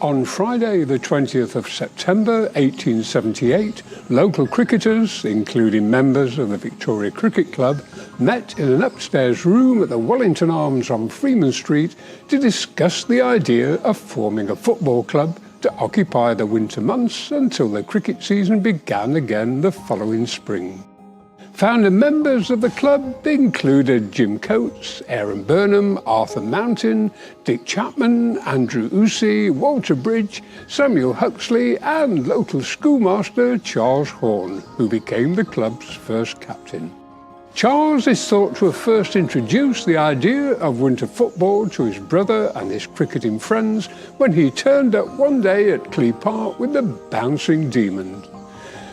On Friday, the 20th of September 1878, local cricketers, including members of the Victoria Cricket Club, met in an upstairs room at the Wellington Arms on Freeman Street to discuss the idea of forming a football club to occupy the winter months until the cricket season began again the following spring. Founder members of the club included Jim Coates, Aaron Burnham, Arthur Mountain, Dick Chapman, Andrew Usey, Walter Bridge, Samuel Huxley and local schoolmaster Charles Horne, who became the club's first captain. Charles is thought to have first introduced the idea of winter football to his brother and his cricketing friends when he turned up one day at Clee Park with the Bouncing Demons.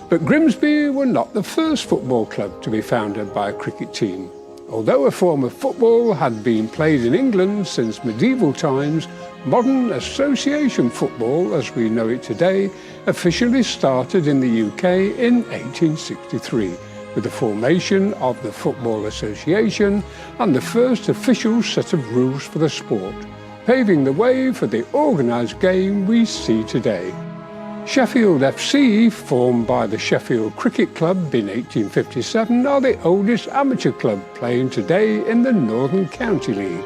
But Grimsby were not the first football club to be founded by a cricket team. Although a form of football had been played in England since medieval times, modern association football, as we know it today, officially started in the UK in 1863, with the formation of the Football Association and the first official set of rules for the sport, paving the way for the organised game we see today. Sheffield FC, formed by the Sheffield Cricket Club in 1857, are the oldest amateur club playing today in the Northern County League.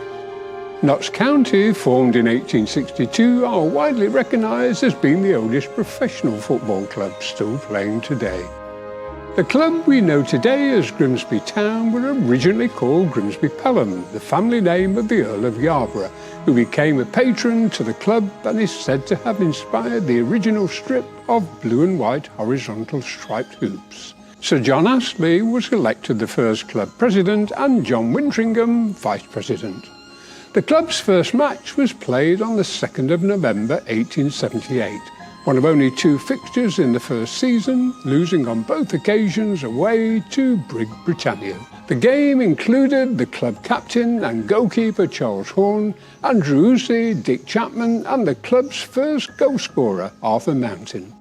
Notts County, formed in 1862, are widely recognised as being the oldest professional football club still playing today. The club we know today as Grimsby Town were originally called Grimsby Pelham, the family name of the Earl of Yarborough, who became a patron to the club and is said to have inspired the original strip of blue and white horizontal striped hoops. Sir John Astley was elected the first club president and John Wintringham vice president. The club's first match was played on the 2nd of November 1878. One of only 2 fixtures in the first season, losing on both occasions away to Brig Britannia. The game included the club captain and goalkeeper Charles Horne, Andrew Usey, Dick Chapman and the club's first goalscorer Arthur Mountain.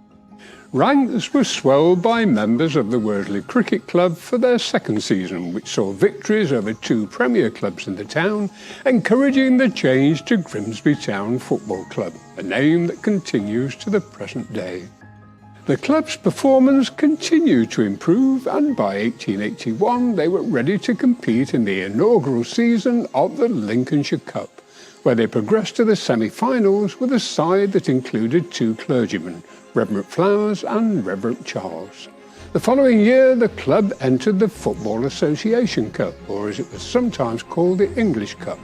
Ranks were swelled by members of the Worsley Cricket Club for their second season, which saw victories over 2 Premier clubs in the town, encouraging the change to Grimsby Town Football Club, a name that continues to the present day. The club's performance continued to improve, and by 1881 they were ready to compete in the inaugural season of the Lincolnshire Cup, where they progressed to the semi-finals with a side that included 2 clergymen, Reverend Flowers and Reverend Charles. The following year, the club entered the Football Association Cup, or as it was sometimes called, the English Cup,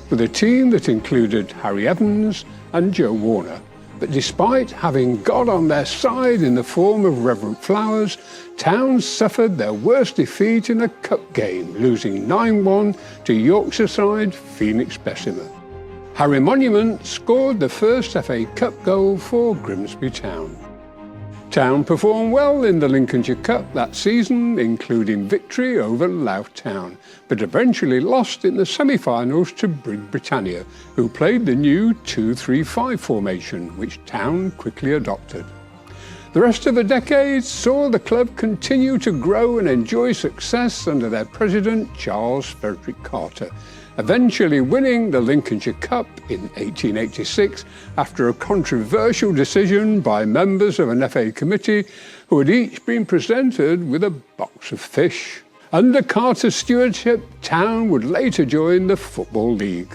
with a team that included Harry Evans and Joe Warner. But despite having God on their side in the form of Reverend Flowers, Town suffered their worst defeat in a cup game, losing 9-1 to Yorkshire side Phoenix Bessemer. Harry Monument scored the first FA Cup goal for Grimsby Town. Town performed well in the Lincolnshire Cup that season, including victory over Louth Town, but eventually lost in the semi-finals to Brig Britannia, who played the new 2-3-5 formation, which Town quickly adopted. The rest of the decade saw the club continue to grow and enjoy success under their president, Charles Frederick Carter, eventually winning the Lincolnshire Cup in 1886 after a controversial decision by members of an FA committee who had each been presented with a box of fish. Under Carter's stewardship, Town would later join the Football League.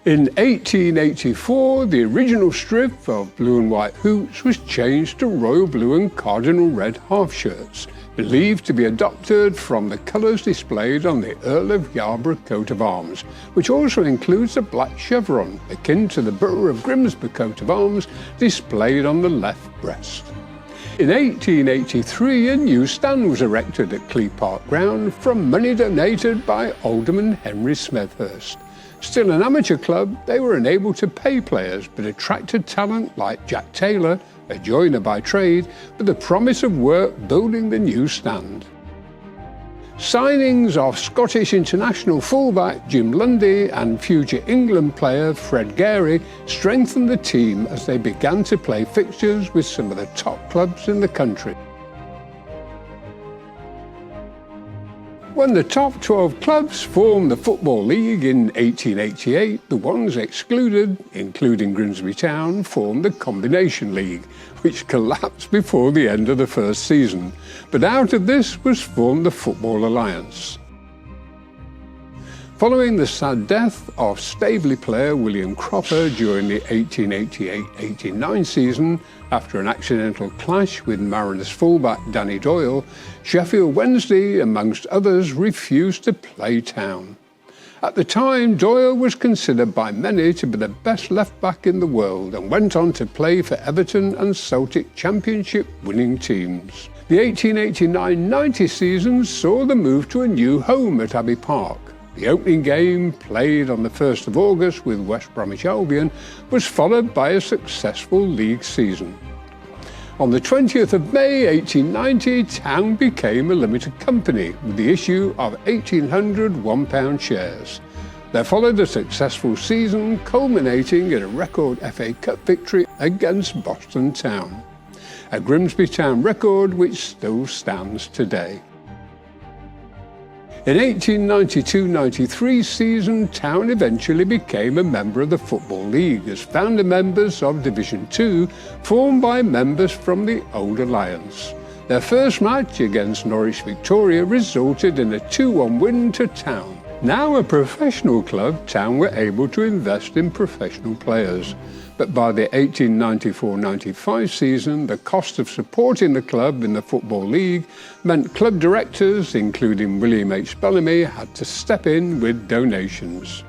In 1884, the original strip of blue and white hoops was changed to royal blue and cardinal red half shirts, believed to be adopted from the colours displayed on the Earl of Yarborough coat of arms, which also includes a black chevron, akin to the Borough of Grimsby coat of arms displayed on the left breast. In 1883, a new stand was erected at Clee Park Ground from money donated by Alderman Henry Smethurst. Still an amateur club, they were unable to pay players, but attracted talent like Jack Taylor, a joiner by trade, with the promise of work building the new stand. Signings of Scottish international fullback Jim Lundy and future England player Fred Gary strengthened the team as they began to play fixtures with some of the top clubs in the country. When the top 12 clubs formed the Football League in 1888, the ones excluded, including Grimsby Town, formed the Combination League, which collapsed before the end of the first season. But out of this was formed the Football Alliance. Following the sad death of Staveley player William Cropper during the 1888-89 season, after an accidental clash with Mariners fullback Danny Doyle, Sheffield Wednesday, amongst others, refused to play Town. At the time, Doyle was considered by many to be the best left-back in the world and went on to play for Everton and Celtic championship winning teams. The 1889-90 season saw the move to a new home at Abbey Park. The opening game, played on the 1st of August with West Bromwich Albion, was followed by a successful league season. On the 20th of May 1890, Town became a limited company with the issue of 1,800 £1 shares. There followed a successful season, culminating in a record FA Cup victory against Boston Town, a Grimsby Town record which still stands today. In 1892-93 season, Town eventually became a member of the Football League as founder members of Division 2, formed by members from the old Alliance. Their first match against Norwich Victoria resulted in a 2-1 win to Town. Now a professional club, Town were able to invest in professional players. But by the 1894-95 season, the cost of supporting the club in the Football League meant club directors, including William H. Bellamy, had to step in with donations.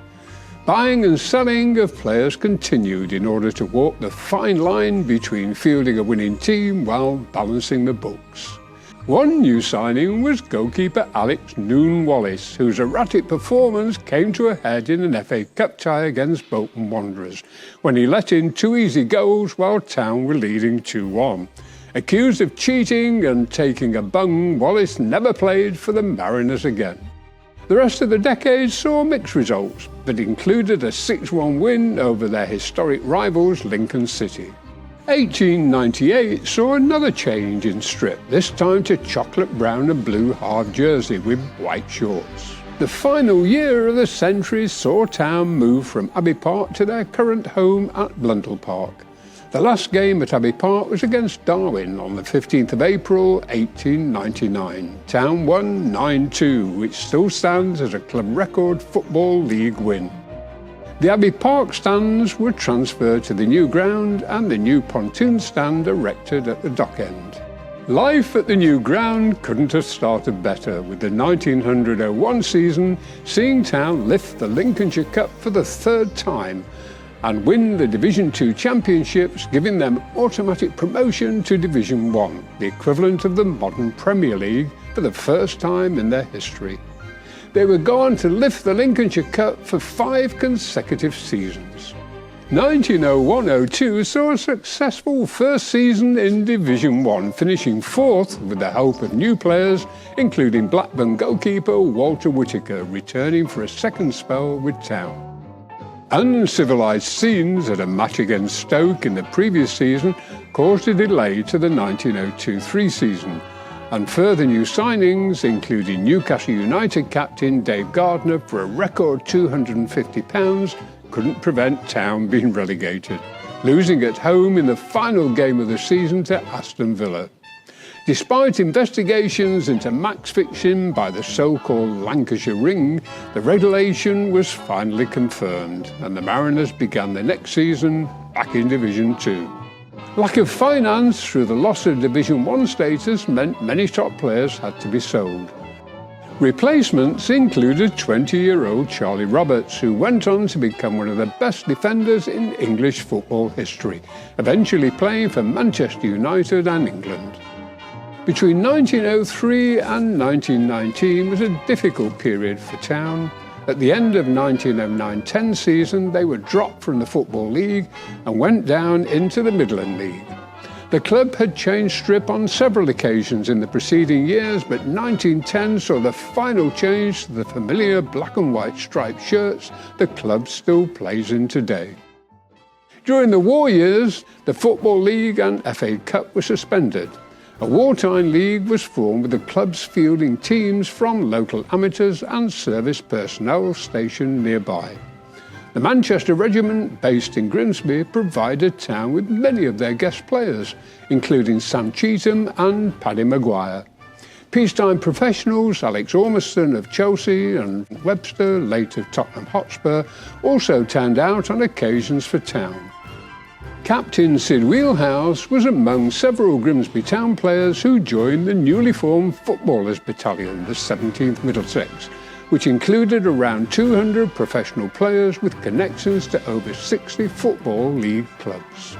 Buying and selling of players continued in order to walk the fine line between fielding a winning team while balancing the books. One new signing was goalkeeper Alex Noon Wallace, whose erratic performance came to a head in an FA Cup tie against Bolton Wanderers, when he let in 2 easy goals while Town were leading 2-1. Accused of cheating and taking a bung, Wallace never played for the Mariners again. The rest of the decade saw mixed results, but included a 6-1 win over their historic rivals Lincoln City. 1898 saw another change in strip, this time to chocolate brown and blue hard jersey with white shorts. The final year of the century saw Town move from Abbey Park to their current home at Blundell Park. The last game at Abbey Park was against Darwin on the 15th of April 1899. Town won 9-2, which still stands as a club record Football League win. The Abbey Park stands were transferred to the new ground and the new pontoon stand erected at the dock end. Life at the new ground couldn't have started better, with the 1901 season seeing Town lift the Lincolnshire Cup for the 3rd time and win the Division 2 championships, giving them automatic promotion to Division 1, the equivalent of the modern Premier League, for the first time in their history. They were gone to lift the Lincolnshire Cup for 5 consecutive seasons. 1901-02 saw a successful first season in Division 1, finishing 4th with the help of new players, including Blackburn goalkeeper Walter Whittaker, returning for a second spell with Town. Uncivilised scenes at a match against Stoke in the previous season caused a delay to the 1902-03 season, and further new signings, including Newcastle United captain Dave Gardner for a record £250, couldn't prevent Town being relegated, losing at home in the final game of the season to Aston Villa. Despite investigations into match fixing by the so-called Lancashire Ring, the relegation was finally confirmed, and the Mariners began the next season back in Division 2. Lack of finance through the loss of Division 1 status meant many top players had to be sold. Replacements included 20-year-old Charlie Roberts, who went on to become one of the best defenders in English football history, eventually playing for Manchester United and England. Between 1903 and 1919 was a difficult period for Town. At the end of 1909-10 season, they were dropped from the Football League and went down into the Midland League. The club had changed strip on several occasions in the preceding years, but 1910 saw the final change to the familiar black and white striped shirts the club still plays in today. During the war years, the Football League and FA Cup were suspended, A wartime league was formed with the clubs fielding teams from local amateurs and service personnel stationed nearby. The Manchester Regiment, based in Grimsby, provided town with many of their guest players, including Sam Cheetham and Paddy Maguire. Peacetime professionals Alex Ormiston of Chelsea and Webster, late of Tottenham Hotspur, also turned out on occasions for town. Captain Sid Wheelhouse was among several Grimsby Town players who joined the newly formed Footballers Battalion, the 17th Middlesex, which included around 200 professional players with connections to over 60 Football League clubs.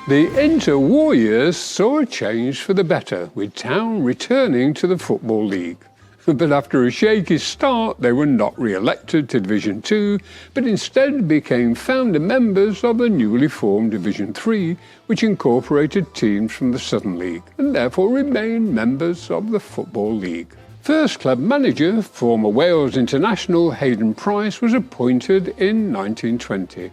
The interwar years saw a change for the better, with Town returning to the Football League. But after a shaky start, they were not re-elected to Division 2, but instead became founder members of the newly formed Division 3, which incorporated teams from the Southern League, and therefore remained members of the Football League. First club manager, former Wales international Hayden Price, was appointed in 1920.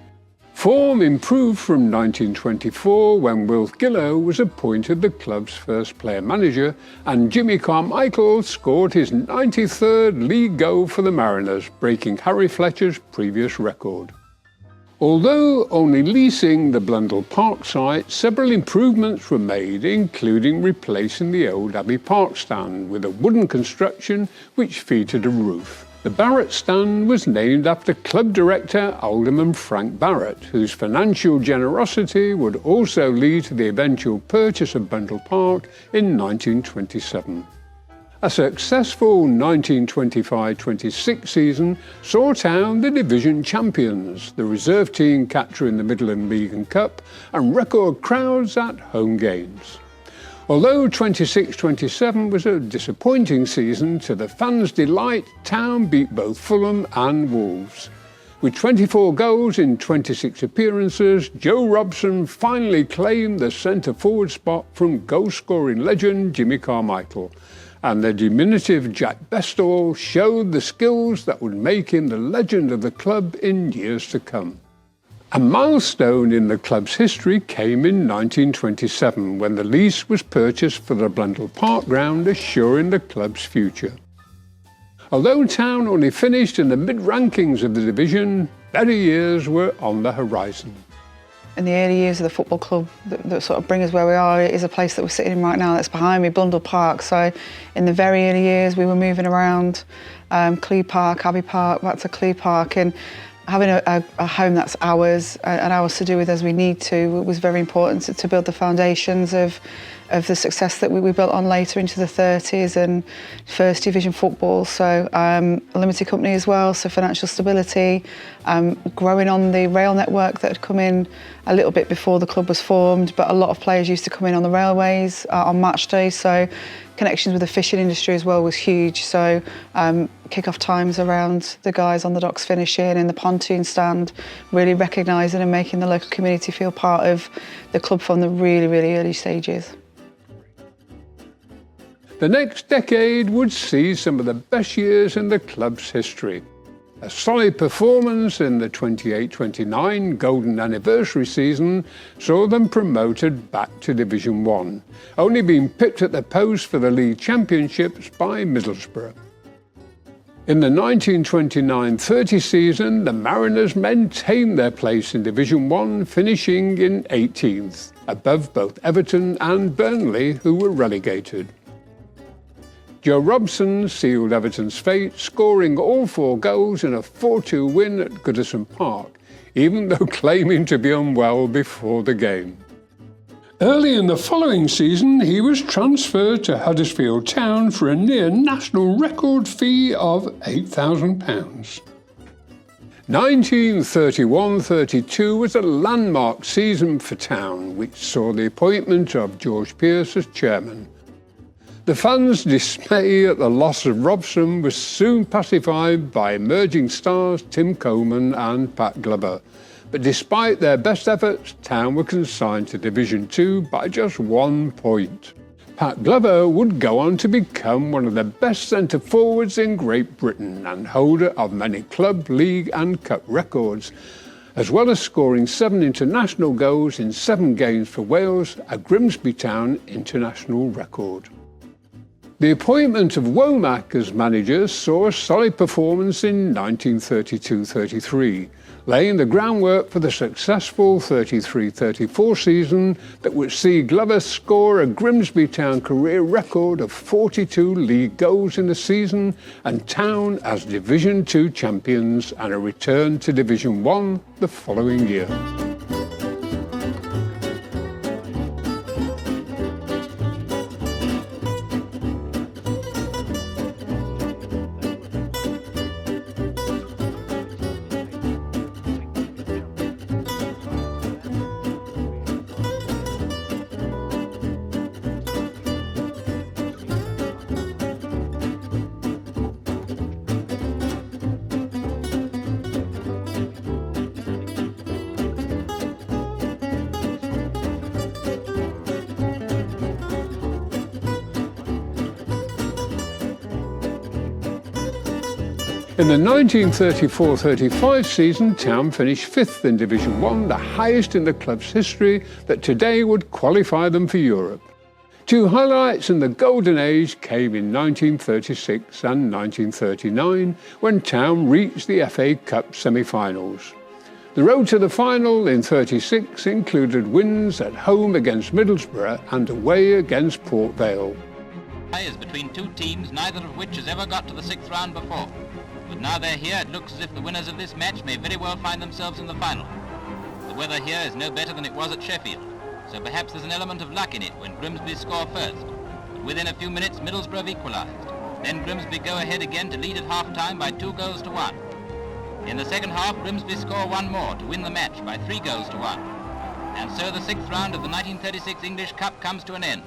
Form improved from 1924 when Wilf Gillow was appointed the club's first player manager, and Jimmy Carmichael scored his 93rd league goal for the Mariners, breaking Harry Fletcher's previous record. Although only leasing the Blundell Park site, several improvements were made, including replacing the old Abbey Park stand with a wooden construction which featured a roof. The Barrett stand was named after club director Alderman Frank Barrett, whose financial generosity would also lead to the eventual purchase of Blundell Park in 1927. A successful 1925-26 season saw Town the division champions, the reserve team capturing the Midland League and Cup, and record crowds at home games. Although 26-27 was a disappointing season, to the fans' delight, Town beat both Fulham and Wolves. With 24 goals in 26 appearances, Joe Robson finally claimed the centre-forward spot from goal-scoring legend Jimmy Carmichael, and the diminutive Jack Bestall showed the skills that would make him the legend of the club in years to come. A milestone in the club's history came in 1927 when the lease was purchased for the Blundell Park ground, assuring the club's future. Although Town only finished in the mid-rankings of the division, better years were on the horizon. In the early years of the football club that sort of bring us where we are, it is a place that we're sitting in right now that's behind me, Blundell Park. So in the very early years we were moving around Clee Park, Abbey Park, back to Clee Park, and having a home that's ours and ours to do with as we need to was very important to build the foundations of the success that we built on later into the 30s and first division football. So a limited company as well, so financial stability, growing on the rail network that had come in a little bit before the club was formed, but a lot of players used to come in on the railways on match days, so connections with the fishing industry as well was huge. So kick-off times around the guys on the docks finishing and the pontoon stand, really recognising and making the local community feel part of the club from the really, really early stages. The next decade would see some of the best years in the club's history. A solid performance in the 28-29 Golden Anniversary season saw them promoted back to Division 1, only being pipped at the post for the League Championships by Middlesbrough. In the 1929-30 season, the Mariners maintained their place in Division 1, finishing in 18th, above both Everton and Burnley, who were relegated. Joe Robson sealed Everton's fate, scoring all 4 goals in a 4-2 win at Goodison Park, even though claiming to be unwell before the game. Early in the following season, he was transferred to Huddersfield Town for a near national record fee of £8,000. 1931-32 was a landmark season for Town, which saw the appointment of George Pearce as chairman. The fans' dismay at the loss of Robson was soon pacified by emerging stars Tim Coleman and Pat Glover. But despite their best efforts, Town were consigned to Division 2 by just 1 point. Pat Glover would go on to become one of the best centre-forwards in Great Britain and holder of many club, league and cup records. as well as scoring 7 international goals in 7 games for Wales, a Grimsby Town international record. The appointment of Womack as manager saw a solid performance in 1932-33, laying the groundwork for the successful 33-34 season that would see Glover score a Grimsby Town career record of 42 league goals in the season and Town as Division 2 champions and a return to Division 1 the following year. In the 1934-35 season, Town finished 5th in Division 1, the highest in the club's history that today would qualify them for Europe. 2 highlights in the golden age came in 1936 and 1939, when Town reached the FA Cup semi-finals. The road to the final in 36 included wins at home against Middlesbrough and away against Port Vale. Is between 2 teams, neither of which has ever got to the 6th round before. But now they're here, it looks as if the winners of this match may very well find themselves in the final. The weather here is no better than it was at Sheffield, so perhaps there's an element of luck in it when Grimsby score first. But within a few minutes, Middlesbrough have equalised. Then Grimsby go ahead again to lead at half-time by 2 goals to 1. In the second half, Grimsby score 1 more to win the match by 3 goals to 1. And so the 6th round of the 1936 English Cup comes to an end,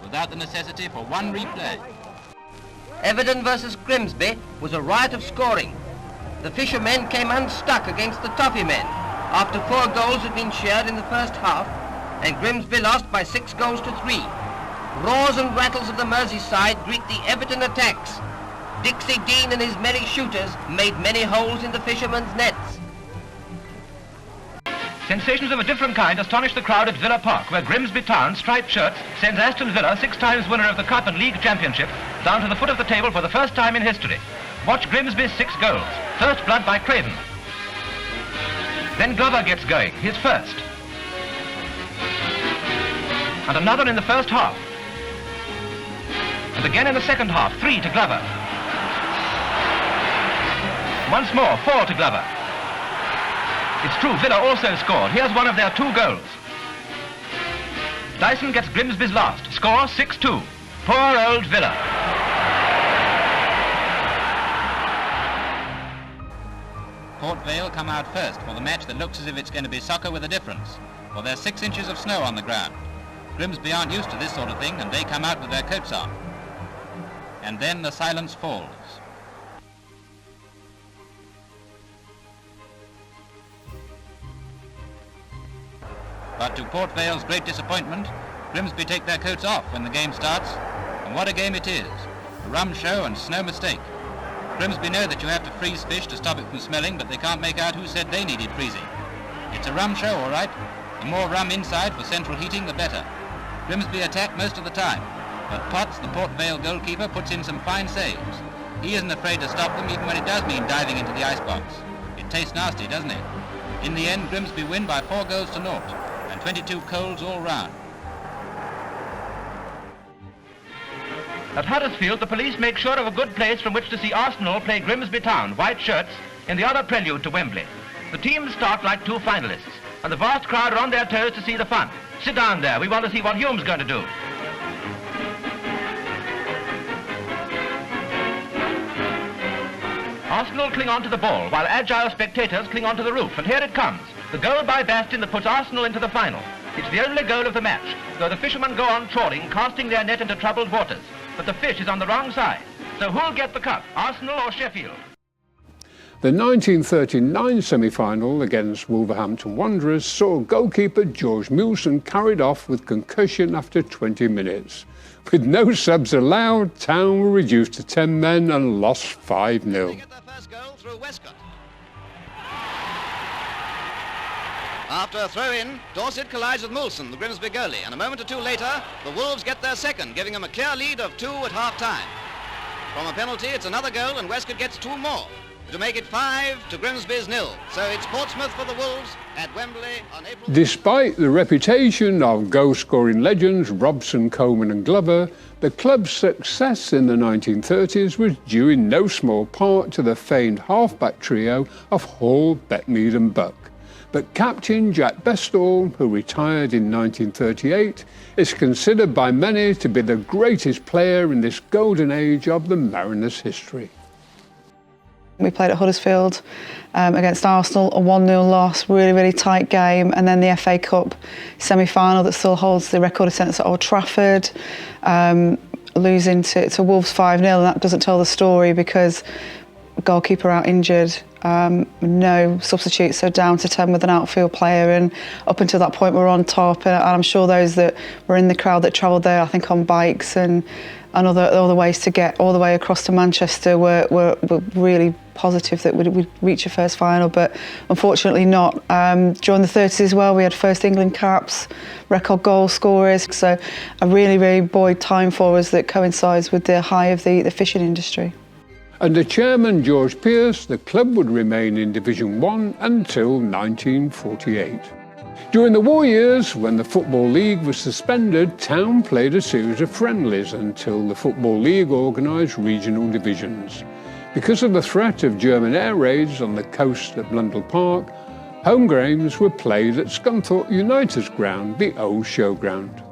without the necessity for one replay. Everton versus Grimsby was a riot of scoring. The fishermen came unstuck against the toffee men after 4 goals had been shared in the first half, and Grimsby lost by 6 goals to 3. Roars and rattles of the Merseyside greet the Everton attacks. Dixie Dean and his merry shooters made many holes in the fishermen's nets. Sensations of a different kind astonish the crowd at Villa Park, where Grimsby Town, striped shirts, sends Aston Villa, 6 times winner of the Cup and League Championship, down to the foot of the table for the first time in history. Watch Grimsby's 6 goals. First blood by Craven. Then Glover gets going, his first. And another in the first half. And again in the second half, 3 to Glover. Once more, 4 to Glover. It's true, Villa also scored. Here's one of their 2 goals. Dyson gets Grimsby's last. Score 6-2. Poor old Villa. Port Vale come out first for the match that looks as if it's going to be soccer with a difference, for there's 6 inches of snow on the ground. Grimsby aren't used to this sort of thing, and they come out with their coats on. And then the silence falls. But to Port Vale's great disappointment, Grimsby take their coats off when the game starts, and what a game it is. A rum show and snow mistake. Grimsby know that you have to freeze fish to stop it from smelling, but they can't make out who said they needed freezing. It's a rum show, all right. The more rum inside for central heating, the better. Grimsby attack most of the time, but Potts, the Port Vale goalkeeper, puts in some fine saves. He isn't afraid to stop them, even when it does mean diving into the icebox. It tastes nasty, doesn't it? In the end, Grimsby win by 4 goals to 0. And 22 coals all round. At Huddersfield, the police make sure of a good place from which to see Arsenal play Grimsby Town, white shirts, in the other prelude to Wembley. The teams start like 2 finalists, and the vast crowd are on their toes to see the fun. Sit down there, we want to see what Hume's going to do. Arsenal cling on to the ball, while agile spectators cling on to the roof, and here it comes. The goal by Bastin that puts Arsenal into the final. It's the only goal of the match, though the fishermen go on trawling, casting their net into troubled waters. But the fish is on the wrong side. So who'll get the cup, Arsenal or Sheffield? The 1939 semi-final against Wolverhampton Wanderers saw goalkeeper George Milson carried off with concussion after 20 minutes. With no subs allowed, Town were reduced to 10 men and lost 5-0. After a throw-in, Dorset collides with Moulson, the Grimsby goalie, and a moment or two later, the Wolves get their second, giving them a clear lead of 2 at half-time. From a penalty, it's another goal, and Westcott gets 2 more to make it 5 to Grimsby's 0. So it's Portsmouth for the Wolves at Wembley on April... Despite the reputation of goal-scoring legends Robson, Coleman and Glover, the club's success in the 1930s was due in no small part to the famed half-back trio of Hall, Beckmead and Buck. But captain Jack Bestall, who retired in 1938, is considered by many to be the greatest player in this golden age of the Mariners' history. We played at Huddersfield against Arsenal, a 1-0 loss, really tight game, and then the FA Cup semi-final that still holds the record attendance at Old Trafford, losing to Wolves 5-0, and that doesn't tell the story because goalkeeper out injured, no substitutes, so down to 10 with an outfield player, and up until that point we were on top, and I'm sure those that were in the crowd that travelled there, I think on bikes and other ways to get all the way across to Manchester were really positive that we'd reach a first final, but unfortunately not. During the 30s as well, we had first England caps, record goal scorers, so a really buoyant time for us that coincides with the high of the fishing industry. Under chairman George Pearce, the club would remain in Division 1 until 1948. During the war years, when the Football League was suspended, Town played a series of friendlies until the Football League organised regional divisions. Because of the threat of German air raids on the coast at Blundell Park, home games were played at Scunthorpe United's ground, the old showground.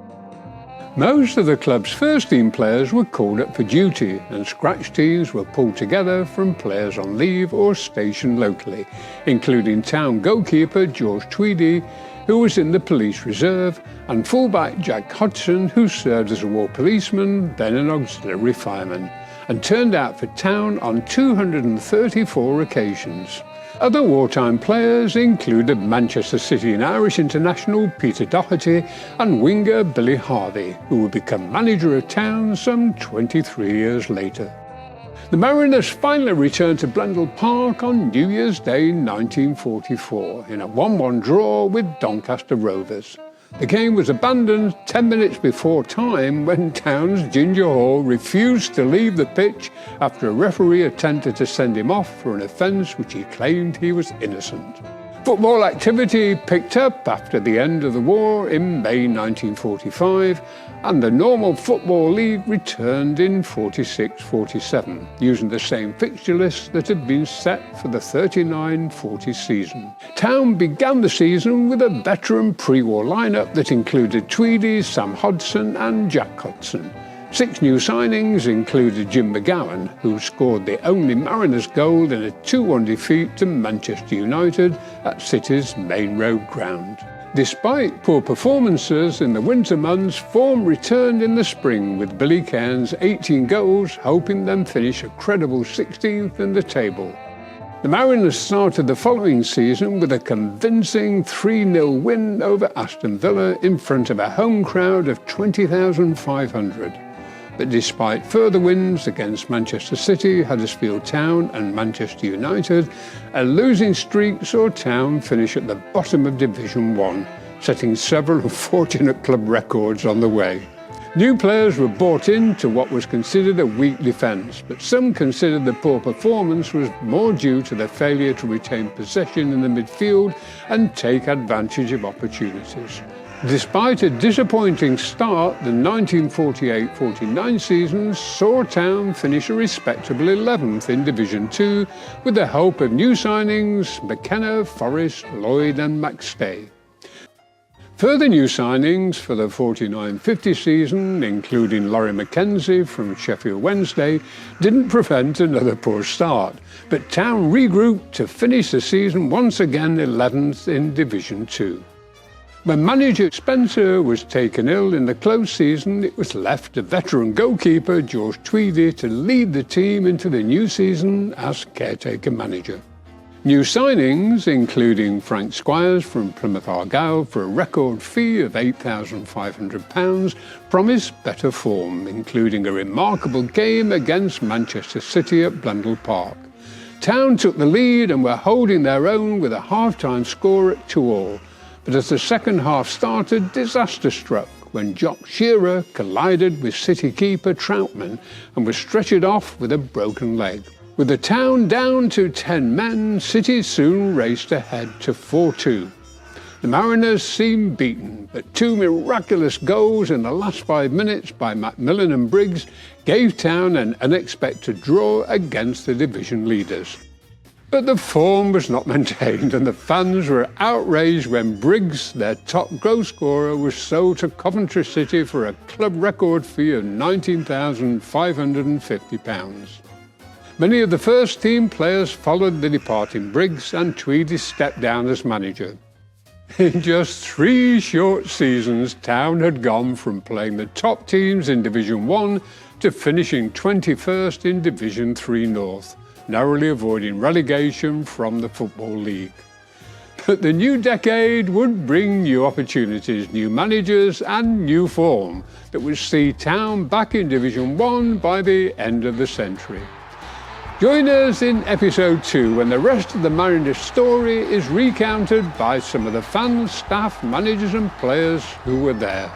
Most of the club's first-team players were called up for duty, and scratch teams were pulled together from players on leave or stationed locally, including Town goalkeeper George Tweedy, who was in the police reserve, and fullback Jack Hodgson, who served as a war policeman, then an auxiliary fireman, and turned out for Town on 234 occasions. Other wartime players included Manchester City and Irish international Peter Doherty and winger Billy Harvey, who would become manager of Town some 23 years later. The Mariners finally returned to Blundell Park on New Year's Day 1944 in a 1-1 draw with Doncaster Rovers. The game was abandoned 10 minutes before time when Town's Ginger Hall refused to leave the pitch after a referee attempted to send him off for an offence which he claimed he was innocent. Football activity picked up after the end of the war in May 1945, and the normal Football League returned in 46-47, using the same fixture list that had been set for the 39-40 season. Town began the season with a veteran pre-war lineup that included Tweedy, Sam Hodgson and Jack Hodgson. 6 new signings included Jim McGowan, who scored the only Mariners goal in a 2-1 defeat to Manchester United at City's Main Road ground. Despite poor performances in the winter months, form returned in the spring with Billy Cairns' 18 goals, helping them finish a credible 16th in the table. The Mariners started the following season with a convincing 3-0 win over Aston Villa in front of a home crowd of 20,500. But despite further wins against Manchester City, Huddersfield Town and Manchester United, a losing streak saw Town finish at the bottom of Division 1, setting several unfortunate club records on the way. New players were brought in to what was considered a weak defence, but some considered the poor performance was more due to the failure to retain possession in the midfield and take advantage of opportunities. Despite a disappointing start, the 1948-49 season saw Town finish a respectable 11th in Division 2 with the help of new signings McKenna, Forrest, Lloyd and McStay. Further new signings for the 49-50 season, including Laurie Mackenzie from Sheffield Wednesday, didn't prevent another poor start, but Town regrouped to finish the season once again 11th in Division 2. When manager Spencer was taken ill in the close season, it was left to veteran goalkeeper George Tweedy to lead the team into the new season as caretaker manager. New signings, including Frank Squires from Plymouth Argyle for a record fee of £8,500, promised better form, including a remarkable game against Manchester City at Blundell Park. Town took the lead and were holding their own with a half-time score at 2-2. But as the second half started, disaster struck when Jock Shearer collided with City keeper Troutman and was stretchered off with a broken leg. With the town down to 10 men, City soon raced ahead to 4-2. The Mariners seemed beaten, but two miraculous goals in the last 5 minutes by Macmillan and Briggs gave Town an unexpected draw against the division leaders. But the form was not maintained and the fans were outraged when Briggs, their top goal scorer, was sold to Coventry City for a club record fee of £19,550. Many of the first team players followed the departing Briggs and Tweedy stepped down as manager. In just 3 short seasons, Town had gone from playing the top teams in Division 1 to finishing 21st in Division 3 North, narrowly avoiding relegation from the Football League. But the new decade would bring new opportunities, new managers and new form that would see Town back in Division 1 by the end of the century. Join us in episode 2 when the rest of the Mariners story is recounted by some of the fans, staff, managers and players who were there.